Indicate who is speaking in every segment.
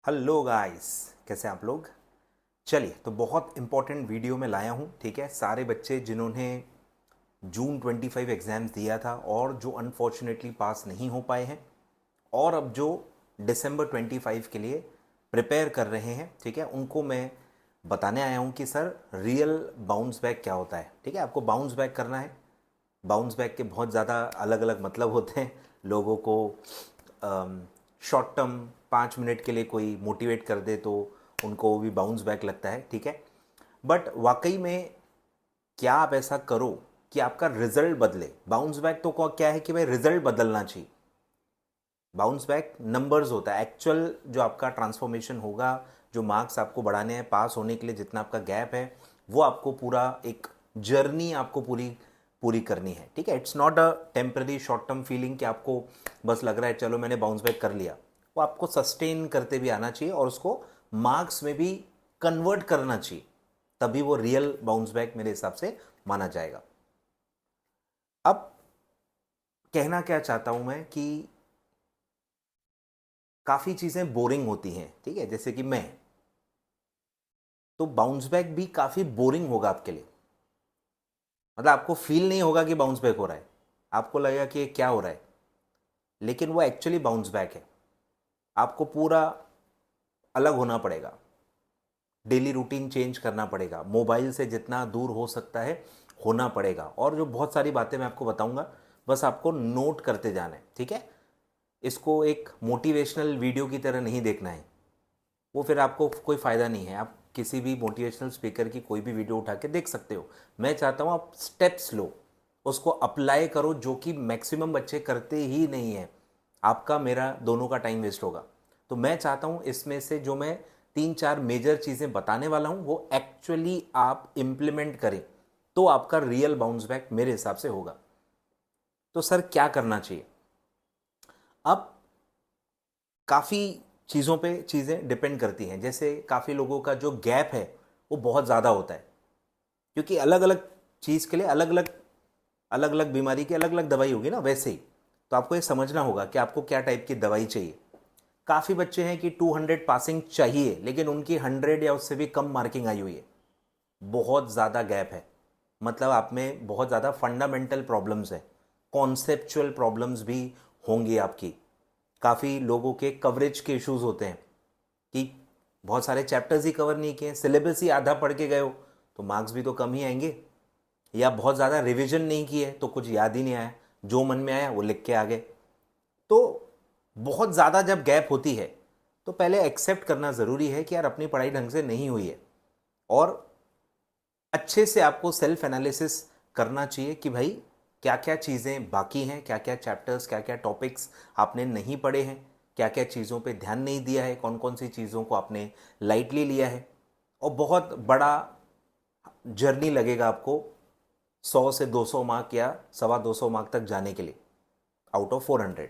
Speaker 1: Hello guys, कैसे आप लोग। चलिए, तो बहुत इंपॉर्टेंट वीडियो में लाया हूँ। ठीक है, सारे बच्चे जिन्होंने जून 25 एग्ज़ाम्स दिया था और जो अनफॉर्चुनेटली पास नहीं हो पाए हैं और अब जो दिसंबर 25 के लिए प्रिपेयर कर रहे हैं, ठीक है, उनको मैं बताने आया हूँ कि सर रियल बाउंस बैक क्या होता है। ठीक है, आपको बाउंस बैक करना है। बाउंस बैक के बहुत ज़्यादा अलग अलग मतलब होते हैं। लोगों को शॉर्ट टर्म 5 मिनट के लिए कोई मोटिवेट कर दे तो उनको वो भी बाउंस बैक लगता है। ठीक है, बट वाकई में क्या आप ऐसा करो कि आपका रिजल्ट बदले। बाउंस बैक तो क्या है कि भाई रिजल्ट बदलना चाहिए। बाउंस बैक नंबर्स होता है, एक्चुअल जो आपका ट्रांसफॉर्मेशन होगा, जो मार्क्स आपको बढ़ाने हैं पास होने के लिए, जितना आपका गैप है वो आपको पूरा एक जर्नी आपको पूरी पूरी करनी है। ठीक है, it's not a temporary short term feeling कि आपको बस लग रहा है चलो मैंने बाउंस बैक कर लिया। वो आपको सस्टेन करते भी आना चाहिए और उसको मार्क्स में भी कन्वर्ट करना चाहिए, तभी वो रियल बाउंस बैक मेरे हिसाब से माना जाएगा। अब कहना क्या चाहता हूं मैं कि काफ़ी चीज़ें बोरिंग होती हैं। ठीक है, जैसे कि मैं, तो बाउंस बैक भी काफ़ी बोरिंग होगा आपके लिए। मतलब आपको फील नहीं होगा कि बाउंस बैक हो रहा है, आपको लगेगा कि ये क्या हो रहा है, लेकिन वो एक्चुअली बाउंस बैक है। आपको पूरा अलग होना पड़ेगा, डेली रूटीन चेंज करना पड़ेगा, मोबाइल से जितना दूर हो सकता है होना पड़ेगा, और जो बहुत सारी बातें मैं आपको बताऊंगा बस आपको नोट करते जाना है। ठीक है, इसको एक मोटिवेशनल वीडियो की तरह नहीं देखना है, वो फिर आपको कोई फ़ायदा नहीं है। आप किसी भी मोटिवेशनल स्पीकर की कोई भी वीडियो उठा के देख सकते हो। मैं चाहता हूँ आप स्टेप्स लो, उसको अप्लाई करो, जो कि मैक्सिमम बच्चे करते ही नहीं हैं। आपका मेरा दोनों का टाइम वेस्ट होगा। तो मैं चाहता हूँ इसमें से जो मैं 3-4 मेजर चीज़ें बताने वाला हूँ वो एक्चुअली आप इम्प्लीमेंट करें, तो आपका रियल बाउंस बैक मेरे हिसाब से होगा। तो सर क्या करना चाहिए। अब काफ़ी चीज़ों पे चीज़ें डिपेंड करती हैं। जैसे काफ़ी लोगों का जो गैप है वो बहुत ज़्यादा होता है, क्योंकि अलग अलग चीज़ के लिए अलग अलग बीमारी की अलग अलग दवाई होगी ना, वैसे ही तो आपको ये समझना होगा कि आपको क्या टाइप की दवाई चाहिए। काफ़ी बच्चे हैं कि 200 पासिंग चाहिए लेकिन उनकी 100 या उससे भी कम मार्किंग आई हुई है। बहुत ज़्यादा गैप है, मतलब आप में बहुत ज़्यादा फंडामेंटल प्रॉब्लम्स है, कॉन्सेप्चुअल प्रॉब्लम्स भी होंगी आपकी। काफ़ी लोगों के कवरेज के इश्यूज होते हैं कि बहुत सारे चैप्टर्स ही कवर नहीं किए, सिलेबस ही आधा पढ़ के गए हो तो मार्क्स भी तो कम ही आएंगे। या बहुत ज़्यादा रिवीजन नहीं किए तो कुछ याद ही नहीं आया, जो मन में आया वो लिख के आ गए। तो बहुत ज़्यादा जब गैप होती है तो पहले एक्सेप्ट करना ज़रूरी है कि यार अपनी पढ़ाई ढंग से नहीं हुई है, और अच्छे से आपको सेल्फ एनालिसिस करना चाहिए कि भाई क्या क्या चीज़ें बाकी हैं, क्या क्या चैप्टर्स, क्या क्या टॉपिक्स आपने नहीं पढ़े हैं, क्या क्या चीज़ों पे ध्यान नहीं दिया है, कौन कौन सी चीज़ों को आपने लाइटली लिया है। और बहुत बड़ा जर्नी लगेगा आपको 100 से 200 मार्क या 225 मार्क तक जाने के लिए आउट ऑफ 400।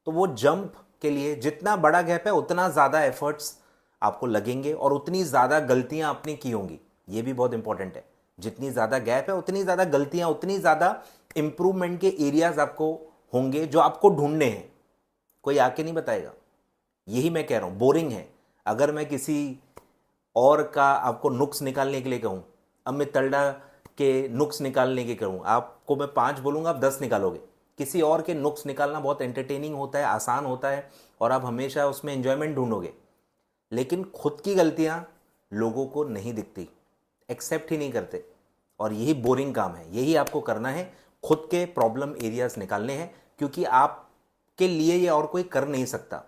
Speaker 1: तो वो जंप के लिए जितना बड़ा गैप है उतना ज़्यादा एफर्ट्स आपको लगेंगे और उतनी ज़्यादा गलतियां आपने की होंगी। ये भी बहुत इंपॉर्टेंट है, जितनी ज़्यादा गैप है उतनी ज़्यादा गलतियां, उतनी ज़्यादा इंप्रूवमेंट के एरियाज आपको होंगे जो आपको ढूंढने हैं, कोई आके नहीं बताएगा। यही मैं कह रहा हूँ, बोरिंग है। अगर मैं किसी और का आपको नुक्स निकालने के लिए कहूँ, अमित तलडा के नुक्स निकालने के कहूँ, आपको मैं 5 बोलूँगा, आप 10 निकालोगे। किसी और के नुक्स निकालना बहुत एंटरटेनिंग होता है, आसान होता है, और आप हमेशा उसमें एंजॉयमेंट ढूंढोगे। लेकिन खुद की गलतियाँ लोगों को नहीं दिखती, एक्सेप्ट ही नहीं करते, और यही बोरिंग काम है। यही आपको करना है, खुद के प्रॉब्लम एरियाज निकालने हैं, क्योंकि आपके लिए ये और कोई कर नहीं सकता।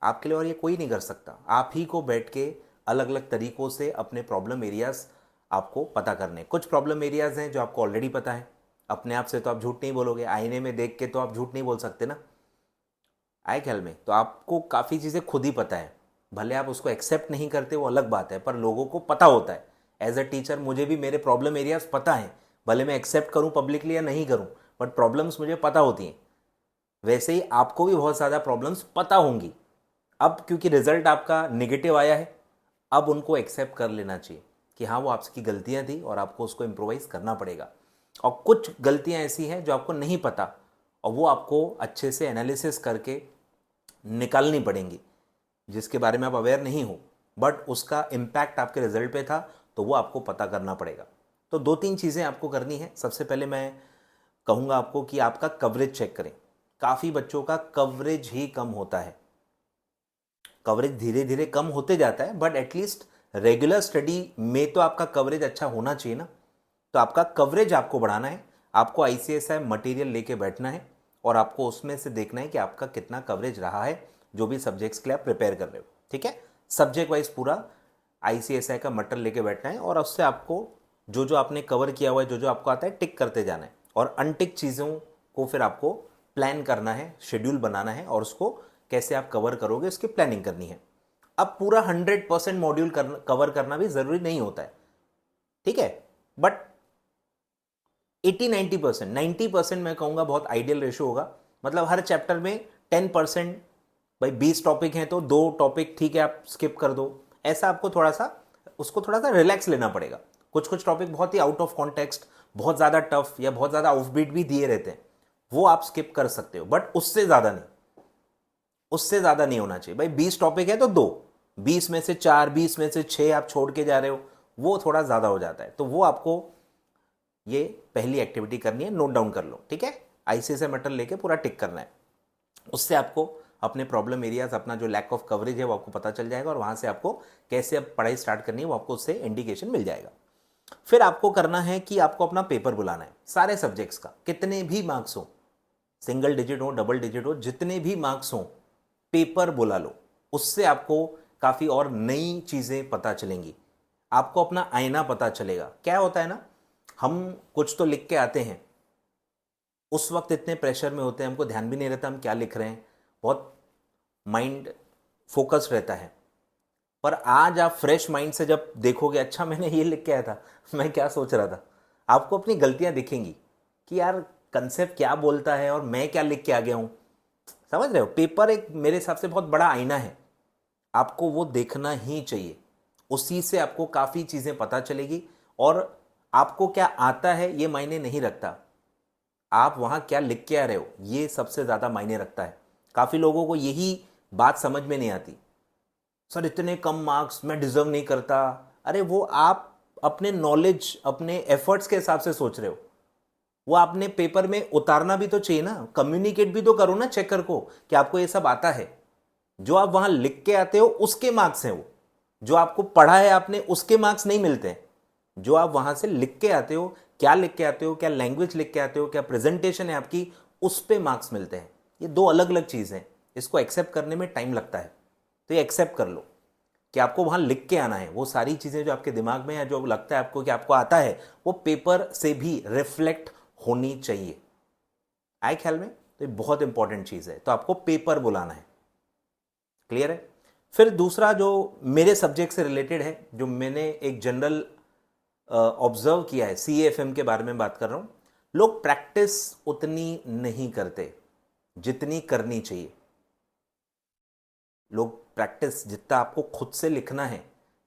Speaker 1: आपके लिए और ये कोई नहीं कर सकता। आप ही को बैठ के अलग अलग तरीकों से अपने प्रॉब्लम एरियाज आपको पता करने। कुछ प्रॉब्लम एरियाज हैं जो आपको ऑलरेडी पता है, अपने आप से तो आप झूठ नहीं बोलोगे, आईने में देख के तो आप झूठ नहीं बोल सकते ना, आए ख्याल में। तो आपको काफ़ी चीज़ें खुद ही पता है, भले आप उसको एक्सेप्ट नहीं करते वो अलग बात है, पर लोगों को पता होता है। एज अ टीचर मुझे भी मेरे प्रॉब्लम एरियाज पता हैं, भले मैं एक्सेप्ट करूँ पब्लिकली या नहीं करूँ, बट प्रॉब्लम्स मुझे पता होती हैं। वैसे ही आपको भी बहुत ज़्यादा प्रॉब्लम्स पता होंगी। अब क्योंकि रिजल्ट आपका नेगेटिव आया है, अब उनको एक्सेप्ट कर लेना चाहिए कि हाँ वो आपकी गलतियां थी और आपको उसको इम्प्रोवाइज करना पड़ेगा। और कुछ गलतियां ऐसी हैं जो आपको नहीं पता, और वो आपको अच्छे से एनालिसिस करके निकालनी पड़ेंगी। जिसके बारे में आप अवेयर नहीं हो, बट उसका इम्पैक्ट आपके रिजल्ट पे था, तो वो आपको पता करना पड़ेगा। तो 2-3 चीज़ें आपको करनी है। सबसे पहले मैं कहूँगा आपको कि आपका कवरेज चेक करें। काफ़ी बच्चों का कवरेज ही कम होता है। कवरेज धीरे धीरे कम होते जाता है, बट एटलीस्ट रेगुलर स्टडी में तो आपका कवरेज अच्छा होना चाहिए ना। तो आपका कवरेज आपको बढ़ाना है। आपको आईसीएसआई मटेरियल लेके बैठना है और आपको उसमें से देखना है कि आपका कितना कवरेज रहा है जो भी सब्जेक्ट्स के लिए आप प्रिपेयर कर रहे हो। ठीक है, सब्जेक्ट वाइज पूरा आईसीएसआई का मटेरियल लेके बैठना है और उससे आपको जो जो आपने कवर किया हुआ है, जो जो आपको आता है, टिक करते जाना है और अनटिक चीज़ों को फिर आपको प्लान करना है, शेड्यूल बनाना है और उसको कैसे आप कवर करोगे उसकी प्लानिंग करनी है। अब पूरा 100% मॉड्यूल कवर करना भी ज़रूरी नहीं होता है, ठीक है, बट 80-90%, 90% मैं कहूँगा बहुत आइडियल रेशो होगा। मतलब हर चैप्टर में 10%, भाई 20 टॉपिक हैं तो 2 टॉपिक ठीक है आप स्किप कर दो। ऐसा आपको थोड़ा सा उसको थोड़ा सा रिलैक्स लेना पड़ेगा। कुछ कुछ टॉपिक बहुत ही आउट ऑफ कॉन्टेक्स्ट, बहुत ज़्यादा टफ या बहुत ज़्यादा ऑफबीट भी दिए रहते हैं, वो आप स्किप कर सकते हो, बट उससे ज़्यादा नहीं, उससे ज़्यादा नहीं होना चाहिए। भाई 20 टॉपिक है तो 2, 20 में से 4, 20 में से 6 आप छोड़ के जा रहे हो, वो थोड़ा ज़्यादा हो जाता है। तो वो आपको ये पहली एक्टिविटी करनी है, नोट डाउन कर लो, ठीक है। आईसीएसआई मटेरियल लेके पूरा टिक करना है। उससे आपको अपने प्रॉब्लम एरियाज, अपना जो लैक ऑफ कवरेज है वो आपको पता चल जाएगा और वहाँ से आपको कैसे अब पढ़ाई स्टार्ट करनी है वो आपको उससे इंडिकेशन मिल जाएगा। फिर आपको करना है कि आपको अपना पेपर बुलाना है सारे सब्जेक्ट्स का, कितने भी मार्क्स हो, सिंगल डिजिट हो, डबल डिजिट हो, जितने भी मार्क्स हो, पेपर बुला लो। उससे आपको काफ़ी और नई चीज़ें पता चलेंगी, आपको अपना आईना पता चलेगा। क्या होता है ना, हम कुछ तो लिख के आते हैं, उस वक्त इतने प्रेशर में होते हैं, हमको ध्यान भी नहीं रहता हम क्या लिख रहे हैं, बहुत माइंड फोकस रहता है। पर आज आप फ्रेश माइंड से जब देखोगे, अच्छा मैंने ये लिख के आया था, मैं क्या सोच रहा था, आपको अपनी गलतियां दिखेंगी कि यार कंसेप्ट क्या बोलता है और मैं क्या लिख के आ गया हूं। समझ रहे हो, पेपर एक मेरे हिसाब से बहुत बड़ा आईना है, आपको वो देखना ही चाहिए। उसी से आपको काफ़ी चीज़ें पता चलेगी और आपको क्या आता है ये मायने नहीं रखता, आप वहाँ क्या लिख के आ रहे हो ये सबसे ज़्यादा मायने रखता है। काफ़ी लोगों को यही बात समझ में नहीं आती, सर इतने कम मार्क्स मैं डिजर्व नहीं करता। अरे वो आप अपने नॉलेज, अपने एफर्ट्स के हिसाब से सोच रहे हो, वो आपने पेपर में उतारना भी तो चाहिए ना, कम्युनिकेट भी तो करो ना चेकर को कि आपको ये सब आता है। जो आप वहां लिख के आते हो उसके मार्क्स हैं, वो जो आपको पढ़ा है आपने उसके मार्क्स नहीं मिलते हैं। जो आप वहां से लिख के आते हो, क्या लिख के आते हो, क्या लैंग्वेज लिख के आते हो, क्या प्रेजेंटेशन है आपकी, उस पे मार्क्स मिलते हैं। ये 2 अलग अलग चीज़ हैं, इसको एक्सेप्ट करने में टाइम लगता है। तो ये एक्सेप्ट कर लो कि आपको वहां लिख के आना है। वो सारी चीज़ें जो आपके दिमाग में है, जो लगता है आपको कि आपको आता है, वो पेपर से भी रिफ्लेक्ट होनी चाहिए। आए ख्याल में? तो ये बहुत इंपॉर्टेंट चीज़ है। तो आपको पेपर बुलाना है, क्लियर है। फिर दूसरा जो मेरे सब्जेक्ट से रिलेटेड है, जो मैंने एक जनरल ऑब्जर्व किया है, CAFM के बारे में बात कर रहा हूं, लोग प्रैक्टिस उतनी नहीं करते जितनी करनी चाहिए। लोग प्रैक्टिस जितना आपको खुद से लिखना है,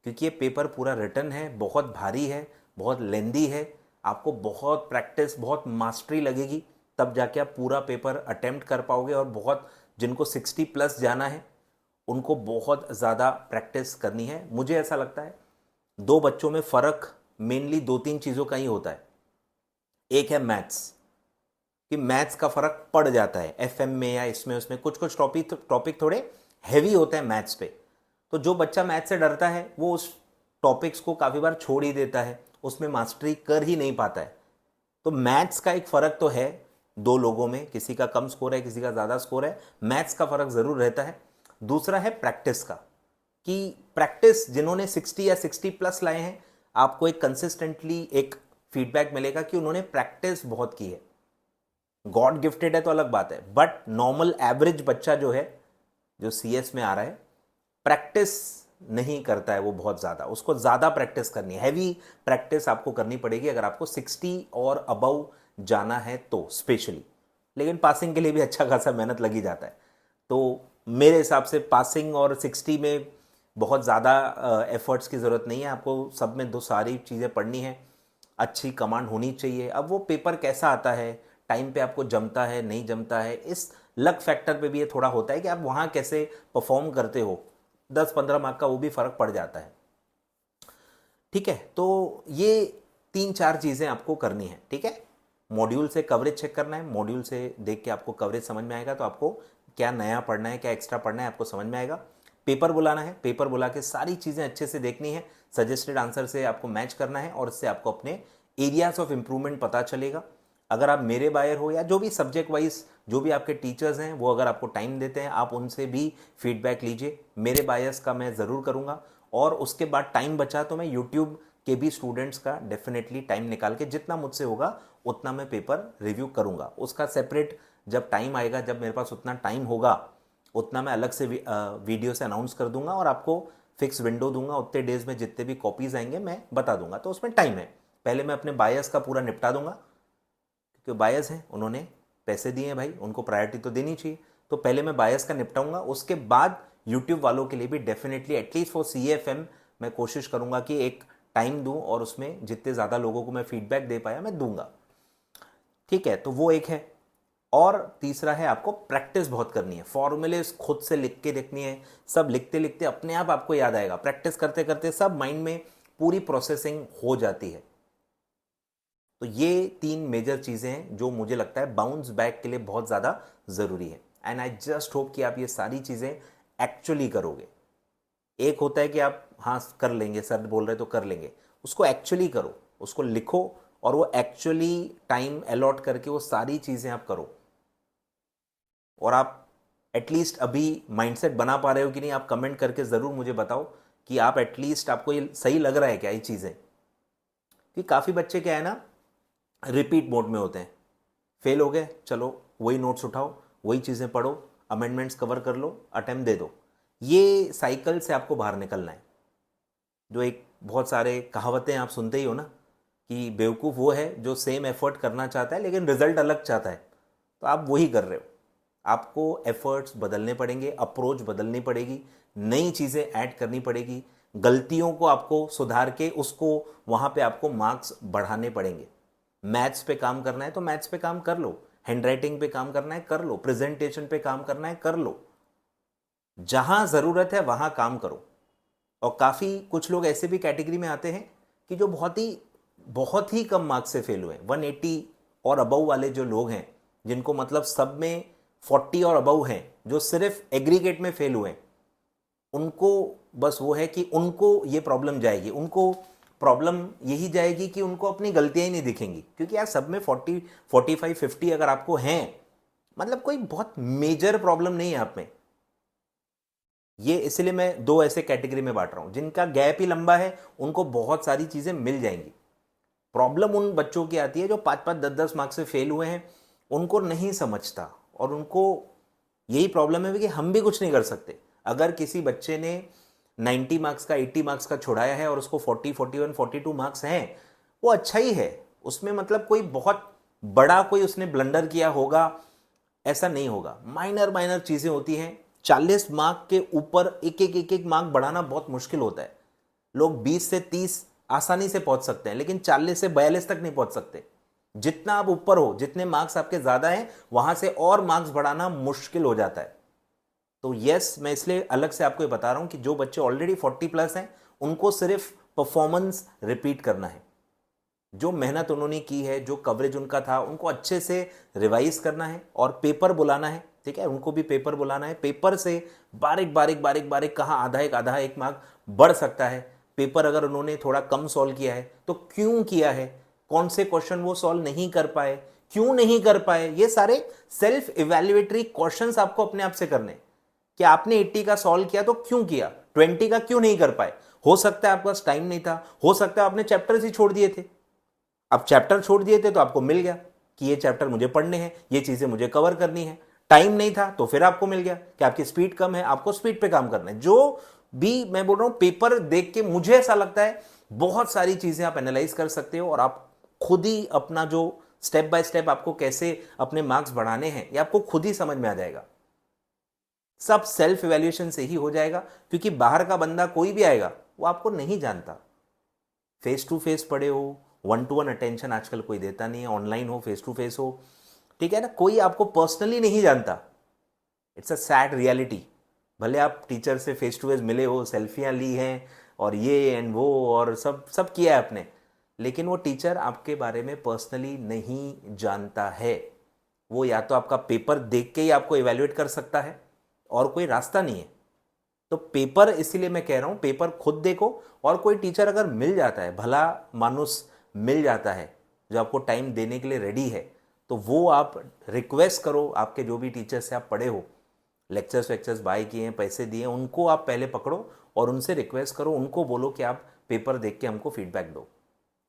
Speaker 1: क्योंकि ये पेपर पूरा रिटन है, बहुत भारी है, बहुत लेंदी है, आपको बहुत प्रैक्टिस, बहुत मास्टरी लगेगी, तब जाके आप पूरा पेपर अटेम्प्ट कर पाओगे। और बहुत जिनको 60+ जाना है उनको बहुत ज़्यादा प्रैक्टिस करनी है। मुझे ऐसा लगता है 2 बच्चों में फ़र्क मेनली 2-3 चीज़ों का ही होता है। एक है मैथ्स, कि मैथ्स का फ़र्क पड़ जाता है FM में या इसमें उसमें, कुछ कुछ टॉपिक थोड़े हैवी होते हैं मैथ्स पे। तो जो बच्चा मैथ्स से डरता है वो उस टॉपिक्स को काफ़ी बार छोड़ ही देता है, उसमें मास्टरी कर ही नहीं पाता है। तो मैथ्स का एक फ़र्क तो है 2 लोगों में, किसी का कम स्कोर है, किसी का ज़्यादा स्कोर है, मैथ्स का फ़र्क ज़रूर रहता है। दूसरा है प्रैक्टिस का, कि प्रैक्टिस जिन्होंने 60 या 60+ लाए हैं, आपको एक कंसिस्टेंटली एक फीडबैक मिलेगा कि उन्होंने प्रैक्टिस बहुत की है। गॉड गिफ्टेड है तो अलग बात है, बट नॉर्मल एवरेज बच्चा जो है, जो CS में आ रहा है, प्रैक्टिस नहीं करता है वो बहुत ज़्यादा। उसको ज़्यादा प्रैक्टिस करनी है, हैवी प्रैक्टिस आपको करनी पड़ेगी अगर आपको 60 और अबव जाना है तो स्पेशली। लेकिन पासिंग के लिए भी अच्छा खासा मेहनत लगी जाता है। तो मेरे हिसाब से पासिंग और 60 में बहुत ज़्यादा एफर्ट्स की ज़रूरत नहीं है। आपको सब में 2 सारी चीज़ें पढ़नी है, अच्छी कमांड होनी चाहिए। अब वो पेपर कैसा आता है, टाइम पे आपको जमता है नहीं जमता है, इस लक फैक्टर पे भी ये थोड़ा होता है कि आप वहाँ कैसे परफॉर्म करते हो। 10-15 मार्क का वो भी फर्क पड़ जाता है। ठीक है, तो ये 3-4 चीज़ें आपको करनी है। ठीक है, मॉड्यूल से कवरेज चेक करना है, मॉड्यूल से देख के आपको कवरेज समझ में आएगा तो आपको क्या नया पढ़ना है, क्या एक्स्ट्रा पढ़ना है, आपको समझ में आएगा। पेपर बुलाना है, पेपर बुला के सारी चीज़ें अच्छे से देखनी है, सजेस्टेड आंसर से आपको मैच करना है और इससे आपको अपने एरियाज ऑफ इम्प्रूवमेंट पता चलेगा। अगर आप मेरे बायर हो या जो भी सब्जेक्ट वाइज जो भी आपके टीचर्स हैं वो अगर आपको टाइम देते हैं, आप उनसे भी फीडबैक लीजिए। मेरे बायर्स का मैं ज़रूर करूँगा और उसके बाद टाइम बचा तो मैं यूट्यूब के भी स्टूडेंट्स का डेफिनेटली टाइम निकाल के जितना मुझसे होगा उतना मैं पेपर रिव्यू करूँगा। उसका सेपरेट जब टाइम आएगा, जब मेरे पास उतना टाइम होगा उतना मैं अलग से वीडियो से अनाउंस कर दूंगा और आपको फिक्स विंडो दूंगा, उतने डेज में जितने भी कॉपीज़ आएंगे मैं बता दूंगा। तो उसमें टाइम है, पहले मैं अपने बायर्स का पूरा निपटा दूंगा क्योंकि बायर्स हैं, उन्होंने पैसे दिए हैं भाई, उनको प्रायोरिटी तो देनी चाहिए। तो पहले मैं बायर्स का निपटाऊंगा, उसके बाद यूट्यूब वालों के लिए भी डेफिनेटली एटलीस्ट फॉर CFM मैं कोशिश करूंगा कि एक टाइम दूं और उसमें जितने ज़्यादा लोगों को मैं फीडबैक दे पाया मैं दूंगा। ठीक है, तो वो एक है। और तीसरा है आपको प्रैक्टिस बहुत करनी है, फॉर्मूले खुद से लिख के देखनी है, सब लिखते लिखते अपने आप आपको याद आएगा, प्रैक्टिस करते करते सब माइंड में पूरी प्रोसेसिंग हो जाती है। तो ये 3 मेजर चीज़ें हैं जो मुझे लगता है बाउंस बैक के लिए बहुत ज़्यादा ज़रूरी है। एंड आई जस्ट होप कि आप ये सारी चीज़ें एक्चुअली करोगे। एक होता है कि आप हाँ कर लेंगे, सर बोल रहे तो कर लेंगे, उसको एक्चुअली करो, उसको लिखो और वो एक्चुअली टाइम अलॉट करके वो सारी चीज़ें आप करो। और आप एटलीस्ट अभी माइंडसेट बना पा रहे हो कि नहीं, आप कमेंट करके ज़रूर मुझे बताओ कि आप एटलीस्ट आपको ये सही लग रहा है क्या ये चीज़ें। कि काफ़ी बच्चे क्या है ना, रिपीट मोड में होते हैं, फेल हो गए चलो वही नोट्स उठाओ, वही चीज़ें पढ़ो, अमेंडमेंट्स कवर कर लो, अटेम्प्ट दे दो। ये साइकिल से आपको बाहर निकलना है। जो एक बहुत सारे कहावतें आप सुनते ही हो ना कि बेवकूफ़ वो है जो सेम एफर्ट करना चाहता है लेकिन रिजल्ट अलग चाहता है, तो आप वही कर रहे हो। आपको एफर्ट्स बदलने पड़ेंगे, अप्रोच बदलनी पड़ेगी, नई चीज़ें ऐड करनी पड़ेगी, गलतियों को आपको सुधार के उसको वहाँ पे आपको मार्क्स बढ़ाने पड़ेंगे। मैथ्स पे काम करना है तो मैथ्स पे काम कर लो, हैंडराइटिंग पे काम करना है कर लो, प्रेजेंटेशन पे काम करना है कर लो, जहां ज़रूरत है वहां काम करो। और काफ़ी कुछ लोग ऐसे भी कैटेगरी में आते हैं कि जो बहुत ही कम मार्क्स से फेल हुए, 180 और अबव वाले जो लोग हैं, जिनको मतलब सब में 40 और अबव हैं, जो सिर्फ एग्रीगेट में फेल हुए, उनको बस वो है कि उनको ये प्रॉब्लम जाएगी, उनको प्रॉब्लम यही जाएगी कि उनको अपनी गलतियां ही नहीं दिखेंगी। क्योंकि यार सब में 40, 45, 50 अगर आपको हैं, मतलब कोई बहुत मेजर प्रॉब्लम नहीं है आप में। ये इसलिए मैं दो ऐसे कैटेगरी में बांट रहा हूं, जिनका गैप ही लंबा है उनको बहुत सारी चीजें मिल जाएंगी। प्रॉब्लम उन बच्चों की आती है जो 5-5, 10-10 मार्क्स से फेल हुए हैं, उनको नहीं समझता और उनको यही प्रॉब्लम है कि हम भी कुछ नहीं कर सकते। अगर किसी बच्चे ने 90 मार्क्स का 80 मार्क्स का छुड़ाया है और उसको 40, 41, 42 मार्क्स हैं, वो अच्छा ही है, उसमें मतलब कोई बहुत बड़ा कोई उसने ब्लंडर किया होगा ऐसा नहीं होगा। माइनर माइनर चीजें होती हैं। 40 मार्क के ऊपर एक एक मार्क बढ़ाना बहुत मुश्किल होता है। लोग 20 से 30 आसानी से पहुंच सकते हैं, लेकिन 40 से 42 तक नहीं पहुंच सकते। जितना आप ऊपर हो, जितने मार्क्स आपके ज्यादा हैं, वहां से और मार्क्स बढ़ाना मुश्किल हो जाता है। तो यस, मैं इसलिए अलग से आपको ये बता रहा हूं कि जो बच्चे ऑलरेडी 40 प्लस हैं, उनको सिर्फ परफॉर्मेंस रिपीट करना है। जो मेहनत उन्होंने की है, जो कवरेज उनका था, उनको अच्छे से रिवाइज करना है और पेपर बुलाना है। ठीक है, उनको भी पेपर बुलाना है। पेपर से बारीक बारीक बारीक बारीक कहाँ आधा एक मार्क बढ़ सकता है। पेपर अगर उन्होंने थोड़ा कम सॉल्व किया है तो क्यों किया है, कौन से क्वेश्चन वो सॉल्व नहीं कर पाए, क्यों नहीं कर पाए, ये सारे सेल्फ इवेल्युएटरी क्वेश्चंस आपको अपने आप से करने। कि आपने 80 का सॉल्व किया तो क्यों किया, 20 का क्यों नहीं कर पाए। हो सकता है आपके पास टाइम नहीं था, हो सकता है आपने चैप्टर्स ही छोड़ दिए थे। अब चैप्टर छोड़ दिए थे तो आपको मिल गया कि ये चैप्टर मुझे पढ़ने हैं, ये चीजें मुझे कवर करनी है। टाइम नहीं था तो फिर आपको मिल गया कि आपकी स्पीड कम है, आपको स्पीड पे काम करना है। जो भी मैं बोल रहा हूं, पेपर देख के मुझे ऐसा लगता है बहुत सारी चीजें आप एनालाइज कर सकते हो और आप खुद ही अपना जो स्टेप बाय स्टेप आपको कैसे अपने मार्क्स बढ़ाने हैं ये आपको खुद ही समझ में आ जाएगा। सब सेल्फ इवैल्यूएशन से ही हो जाएगा, क्योंकि बाहर का बंदा कोई भी आएगा वो आपको नहीं जानता। फेस टू फेस पढ़े हो, 1-to-1 अटेंशन आजकल कोई देता नहीं है, ऑनलाइन हो, फेस टू फेस हो, ठीक है ना, कोई आपको पर्सनली नहीं जानता। It's a sad reality. भले आप टीचर से फेस टू फेस मिले हो, सेल्फियाँ ली हैं और ये एंड वो और सब सब किया है आपने, लेकिन वो टीचर आपके बारे में पर्सनली नहीं जानता है। वो या तो आपका पेपर देख के ही आपको इवेल्युएट कर सकता है और कोई रास्ता नहीं है। तो पेपर, इसीलिए मैं कह रहा हूं पेपर खुद देखो। और कोई टीचर अगर मिल जाता है, भला मानुस मिल जाता है जो आपको टाइम देने के लिए रेडी है, तो वो आप रिक्वेस्ट करो। आपके जो भी टीचर से आप पढ़े हो, लेक्चर्स वेक्चर्स बाय किए हैं, पैसे दिए, उनको आप पहले पकड़ो और उनसे रिक्वेस्ट करो, उनको बोलो कि आप पेपर देख के हमको फीडबैक दो।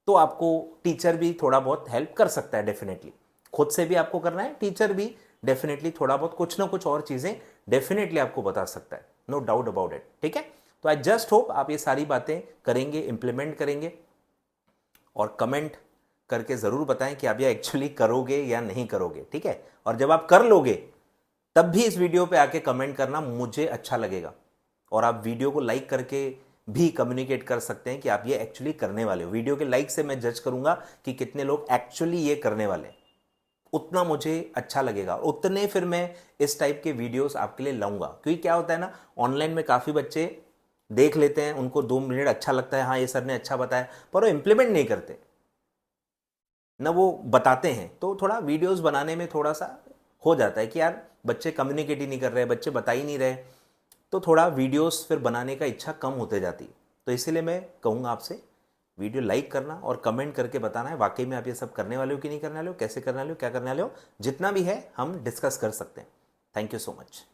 Speaker 1: तो आपको टीचर भी थोड़ा बहुत हेल्प कर सकता है डेफिनेटली। खुद से भी आपको करना है, टीचर भी डेफिनेटली थोड़ा बहुत कुछ ना कुछ और चीज़ें डेफिनेटली आपको बता सकता है, नो डाउट अबाउट इट। ठीक है, तो आई जस्ट होप आप ये सारी बातें करेंगे, इंप्लीमेंट करेंगे और कमेंट करके ज़रूर बताएं कि आप ये एक्चुअली करोगे या नहीं करोगे। ठीक है, और जब आप कर लोगे तब भी इस वीडियो पे आके कमेंट करना, मुझे अच्छा लगेगा। और आप वीडियो को लाइक करके भी कम्युनिकेट कर सकते हैं कि आप ये एक्चुअली करने वाले हो। वीडियो के लाइक से मैं जज करूंगा कि कितने लोग एक्चुअली ये करने वाले हैं, उतना मुझे अच्छा लगेगा। उतने फिर मैं इस टाइप के वीडियोस आपके लिए लाऊंगा। क्योंकि क्या होता है ना, ऑनलाइन में काफ़ी बच्चे देख लेते हैं, उनको 2 मिनट अच्छा लगता है, हाँ ये सर ने अच्छा बताया, पर वो इम्प्लीमेंट नहीं करते ना, वो बताते हैं। तो थोड़ा वीडियोस बनाने में थोड़ा सा हो जाता है कि यार बच्चे कम्युनिकेट ही नहीं कर रहे, बच्चे बता ही नहीं रहे, तो थोड़ा वीडियोस फिर बनाने का इच्छा कम होते जाती है। तो इसीलिए मैं कहूँगा आपसे वीडियो लाइक करना और कमेंट करके बताना है वाकई में आप ये सब करने वाले हो कि नहीं करने वाले हो, कैसे करने वाले हो, क्या करने वाले हो। जितना भी है हम डिस्कस कर सकते हैं। Thank you so much.